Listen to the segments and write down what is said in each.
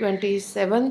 27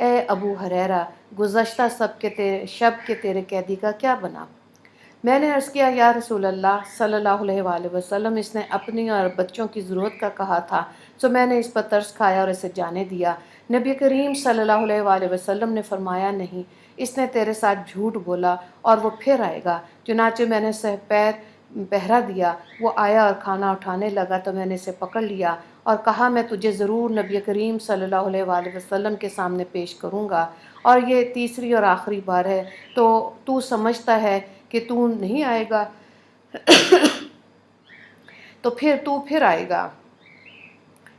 اے ابو ہریرہ گزشتہ شب کے تیرے قیدی کا کیا بنا؟ میں نے عرض کیا یا رسول اللہ صلی اللہ علیہ وآلہ وسلم، اس نے اپنی اور بچوں کی ضرورت کا کہا تھا، سو میں نے اس پر ترس کھایا اور اسے جانے دیا۔ نبی کریم صلی اللہ علیہ وآلہ وسلم نے فرمایا نہیں، اس نے تیرے ساتھ جھوٹ بولا اور وہ پھر آئے گا۔ چنانچہ میں نے سہ پیر پہرا دیا، وہ آیا اور کھانا اٹھانے لگا تو میں نے اسے پکڑ لیا اور کہا میں تجھے ضرور نبی کریم صلی اللہ علیہ وآلہ وسلم کے سامنے پیش کروں گا، اور یہ تیسری اور آخری بار ہے، تو سمجھتا ہے کہ تو نہیں آئے گا تو پھر آئے گا۔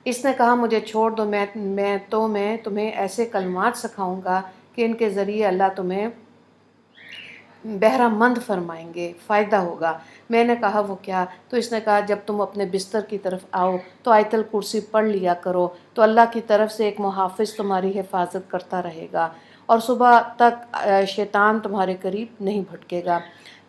اس نے کہا مجھے چھوڑ دو، میں تمہیں ایسے کلمات سکھاؤں گا کہ ان کے ذریعے اللہ تمہیں بہرہ مند فرمائیں گے، فائدہ ہوگا۔ میں نے کہا وہ کیا؟ تو اس نے کہا جب تم اپنے بستر کی طرف آؤ تو آیت الکرسی پڑھ لیا کرو، تو اللہ کی طرف سے ایک محافظ تمہاری حفاظت کرتا رہے گا اور صبح تک شیطان تمہارے قریب نہیں بھٹکے گا۔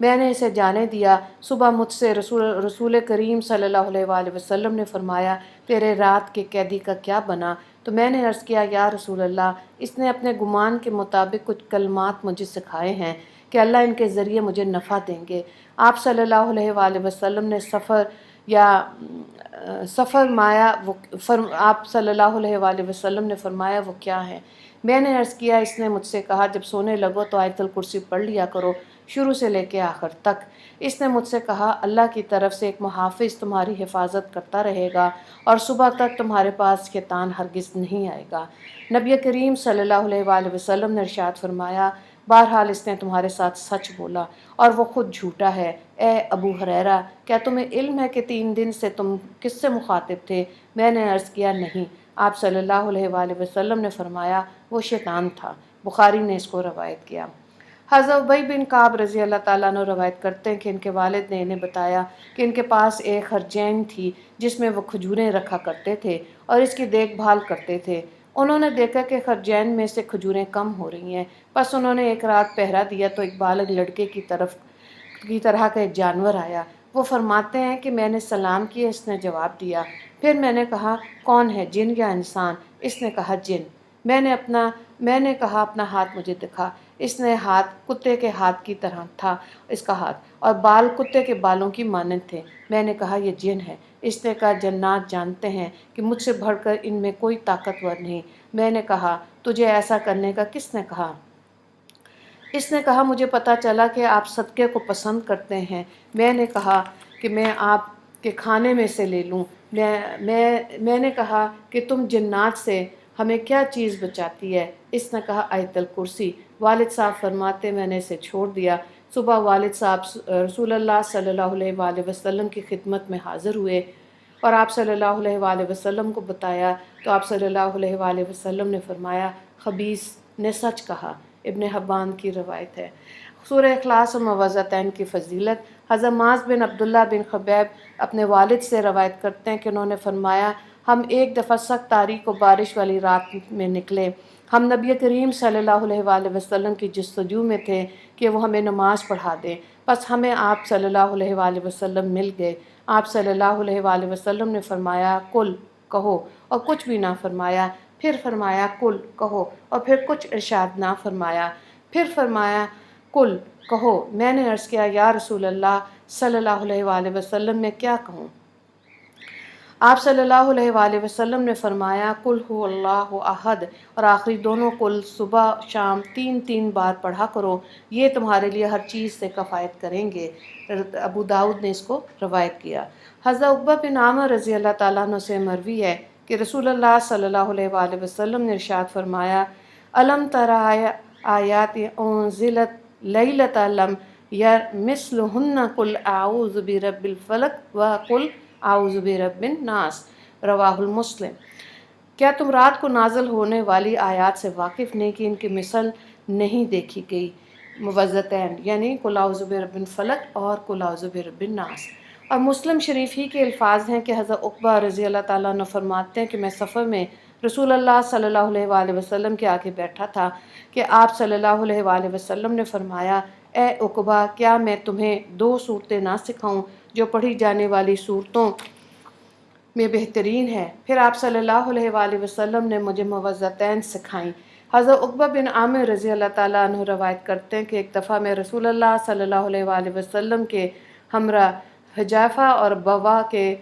میں نے اسے جانے دیا۔ صبح مجھ سے رسول کریم صلی اللہ علیہ وآلہ وسلم نے فرمایا تیرے رات کے قیدی کا کیا بنا؟ تو میں نے عرض کیا یا رسول اللہ، اس نے اپنے گمان کے مطابق کچھ کلمات مجھے سکھائے ہیں کہ اللہ ان کے ذریعے مجھے نفع دیں گے۔ آپ صلی اللہ علیہ وآلہ وسلم نے آپ صلی اللہ علیہ وآلہ وسلم نے فرمایا وہ کیا ہے؟ میں نے عرض کیا اس نے مجھ سے کہا جب سونے لگو تو آیت الکرسی پڑھ لیا کرو، شروع سے لے کے آخر تک۔ اس نے مجھ سے کہا اللہ کی طرف سے ایک محافظ تمہاری حفاظت کرتا رہے گا اور صبح تک تمہارے پاس شیطان ہرگز نہیں آئے گا۔ نبی کریم صلی اللہ علیہ وآلہ وسلم نے ارشاد فرمایا بہرحال اس نے تمہارے ساتھ سچ بولا اور وہ خود جھوٹا ہے۔ اے ابو ہریرہ کیا تمہیں علم ہے کہ 3 دن سے تم کس سے مخاطب تھے؟ میں نے عرض کیا نہیں۔ آپ صلی اللہ علیہ وآلہ وسلم نے فرمایا وہ شیطان تھا۔ بخاری نے اس کو روایت کیا۔ حضرت ابی بن کعب رضی اللہ تعالیٰ عنہ روایت کرتے ہیں کہ ان کے والد نے انہیں بتایا کہ ان کے پاس ایک خرجین تھی جس میں وہ کھجوریں رکھا کرتے تھے اور اس کی دیکھ بھال کرتے تھے۔ انہوں نے دیکھا کہ خرجین میں سے کھجوریں کم ہو رہی ہیں، بس انہوں نے ایک رات پہرا دیا تو ایک بالغ لڑکے کی طرح کا ایک جانور آیا۔ وہ فرماتے ہیں کہ میں نے سلام کیا، اس نے جواب دیا۔ پھر میں نے کہا کون ہے، جن یا انسان؟ اس نے کہا جن۔ میں نے کہا اپنا ہاتھ مجھے دکھا۔ اس نے ہاتھ کتے کے ہاتھ کی طرح تھا اس کا ہاتھ، اور بال کتے کے بالوں کی مانند تھے۔ میں نے کہا یہ جن ہے۔ اس نے کہا جنات جانتے ہیں کہ مجھ سے بڑھ کر ان میں کوئی طاقتور نہیں۔ میں نے کہا تجھے ایسا کرنے کا کس نے کہا؟ اس نے کہا مجھے پتہ چلا کہ آپ صدقے کو پسند کرتے ہیں۔ میں نے کہا کہ میں آپ کے کھانے میں سے لے لوں۔ میں نے کہا کہ تم جنات سے ہمیں کیا چیز بچاتی ہے؟ اس نے کہا آیت الکرسی۔ والد صاحب فرماتے میں نے اسے چھوڑ دیا۔ صبح والد صاحب رسول اللہ صلی اللہ علیہ وآلہ وسلم کی خدمت میں حاضر ہوئے اور آپ صلی اللہ علیہ وآلہ وسلم کو بتایا تو آپ صلی اللہ علیہ وآلہ وسلم نے فرمایا خبیث نے سچ کہا۔ ابن حبان کی روایت ہے۔ سورہ اخلاص و معوذتین کی فضیلت۔ حضرت معاذ بن عبداللہ بن خبیب اپنے والد سے روایت کرتے ہیں کہ انہوں نے فرمایا ہم ایک دفعہ سخت تاریک و بارش والی رات میں نکلے۔ ہم نبی کریم صلی اللہ علیہ وآلہ وسلم کی جستجو میں تھے کہ وہ ہمیں نماز پڑھا دیں، بس ہمیں آپ صلی اللہ علیہ وآلہ وسلم مل گئے۔ آپ صلی اللہ علیہ وآلہ وسلم نے فرمایا کل کہو، اور کچھ بھی نہ فرمایا۔ پھر فرمایا کل کہو، اور پھر کچھ ارشاد نہ فرمایا۔ پھر فرمایا کل کہو۔ میں نے عرض کیا یا رسول اللہ صلی اللہ علیہ وآلہ وسلم میں کیا کہوں؟ آپ صلی اللہ علیہ وآلہ وسلم نے فرمایا قل هو اللہ احد، اور آخری دونوں قل صبح شام 3 بار پڑھا کرو، یہ تمہارے لیے ہر چیز سے کفایت کریں گے۔ ابو داؤد نے اس کو روایت کیا۔ حضرت عقبہ بن عامر رضی اللہ تعالیٰ عنہ سے مروی ہے کہ رسول اللہ صلی اللہ علیہ وآلہ وسلم نے ارشاد فرمایا الم تر آیات انزلت لیلۃ لم یمثلہن قل اعوذ برب الفلق وقل اعوذ برب الناس، رواہ المسلم۔ کیا تم رات کو نازل ہونے والی آیات سے واقف نہیں کہ ان کی مثل نہیں دیکھی گئی؟ معوذتین یعنی قل اعوذ برب الفلق اور قل اعوذ برب الناس۔ اور مسلم شریف ہی کے الفاظ ہیں کہ حضرت عقبہ رضی اللہ تعالیٰ عنہ فرماتے ہیں کہ میں سفر میں رسول اللہ صلی اللہ علیہ وآلہ وسلم کے آگے بیٹھا تھا کہ آپ صلی اللہ علیہ وآلہ وسلم نے فرمایا اے عقبہ کیا میں تمہیں 2 صورتیں نہ سکھاؤں جو پڑھی جانے والی صورتوں میں بہترین ہے؟ پھر آپ صلی اللہ علیہ وآلہ وسلم نے مجھے معوذتین سکھائیں۔ حضرت عقبہ بن عامر رضی اللہ تعالیٰ عنہ روایت کرتے ہیں کہ ایک دفعہ میں رسول اللہ صلی اللہ علیہ وآلہ وسلم کے ہمراہ حجافہ اور بوا کے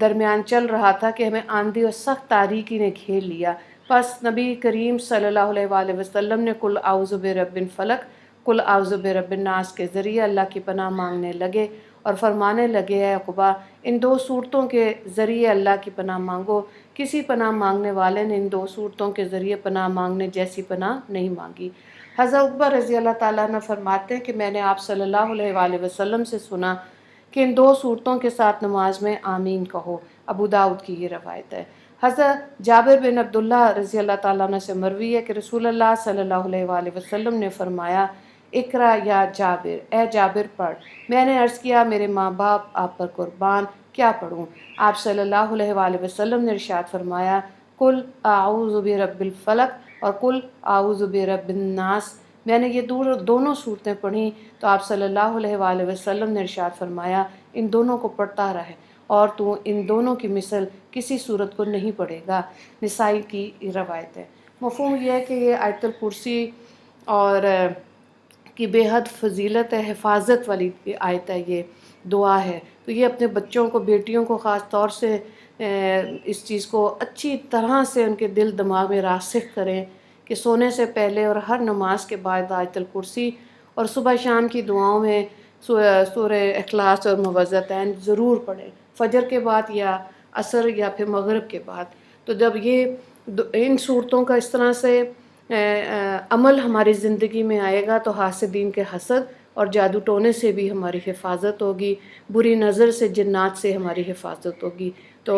درمیان چل رہا تھا کہ ہمیں آندھی اور سخت تاریکی نے گھیر لیا۔ پس نبی کریم صلی اللہ علیہ وآلہ وسلم نے قل اعوذ برب الفلق قل اعوذ برب الناس کے ذریعے اللہ کی پناہ مانگنے لگے اور فرمانے لگے، اے عقبہ ان دو صورتوں کے ذریعے اللہ کی پناہ مانگو۔ کسی پناہ مانگنے والے نے ان دو صورتوں کے ذریعے پناہ مانگنے جیسی پناہ نہیں مانگی۔ حضرت عقبہ رضی اللہ تعالیٰ عنہ فرماتے ہیں کہ میں نے آپ صلی اللہ علیہ وآلہ وسلم سے سنا کہ ان دو صورتوں کے ساتھ نماز میں آمین کہو۔ ابو داؤد کی یہ روایت ہے۔ حضرت جابر بن عبداللہ رضی اللہ تعالیٰ عنہ سے مروی ہے کہ رسول اللہ صلی اللہ علیہ وآلہ وسلم نے فرمایا، اقرا یا جابر، اے جابر پڑھ۔ میں نے عرض کیا، میرے ماں باپ آپ پر قربان، کیا پڑھوں؟ آپ صلی اللہ علیہ وآلہ وسلم نے ارشاد فرمایا، قل اعوذ برب الفلق اور قل اعوذ برب الناس۔ میں نے یہ دونوں صورتیں پڑھیں تو آپ صلی اللہ علیہ وآلہ وسلم نے ارشاد فرمایا، ان دونوں کو پڑھتا رہے اور تو ان دونوں کی مثل کسی صورت کو نہیں پڑھے گا۔ نسائی کی روایت ہے۔ مفہوم یہ ہے کہ یہ آیت الکرسی اور کی بے حد فضیلت ہے، حفاظت والی آیت ہے، یہ دعا ہے۔ تو یہ اپنے بچوں کو، بیٹیوں کو خاص طور سے اس چیز کو اچھی طرح سے ان کے دل دماغ میں راسخ کریں کہ سونے سے پہلے اور ہر نماز کے بعد آیت الکرسی اور صبح شام کی دعاؤں میں سورہ اخلاص اور معوذتین ضرور پڑھیں، فجر کے بعد یا عصر یا پھر مغرب کے بعد۔ تو جب یہ ان صورتوں کا اس طرح سے عمل ہماری زندگی میں آئے گا تو حاسدین کے حسد اور جادو ٹونے سے بھی ہماری حفاظت ہوگی، بری نظر سے، جنات سے ہماری حفاظت ہوگی۔ تو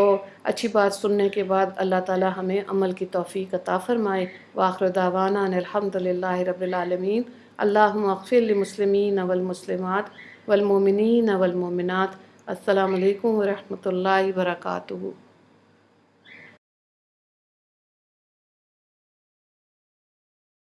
اچھی بات سننے کے بعد اللہ تعالی ہمیں عمل کی توفیق عطا فرمائے۔ وآخر دعوانا ان الحمد للہ رب العالمین۔ اللہم اغفر للمسلمین والمسلمات والمؤمنین والمؤمنات۔ السلام علیکم ورحمۃ اللہ وبرکاتہ۔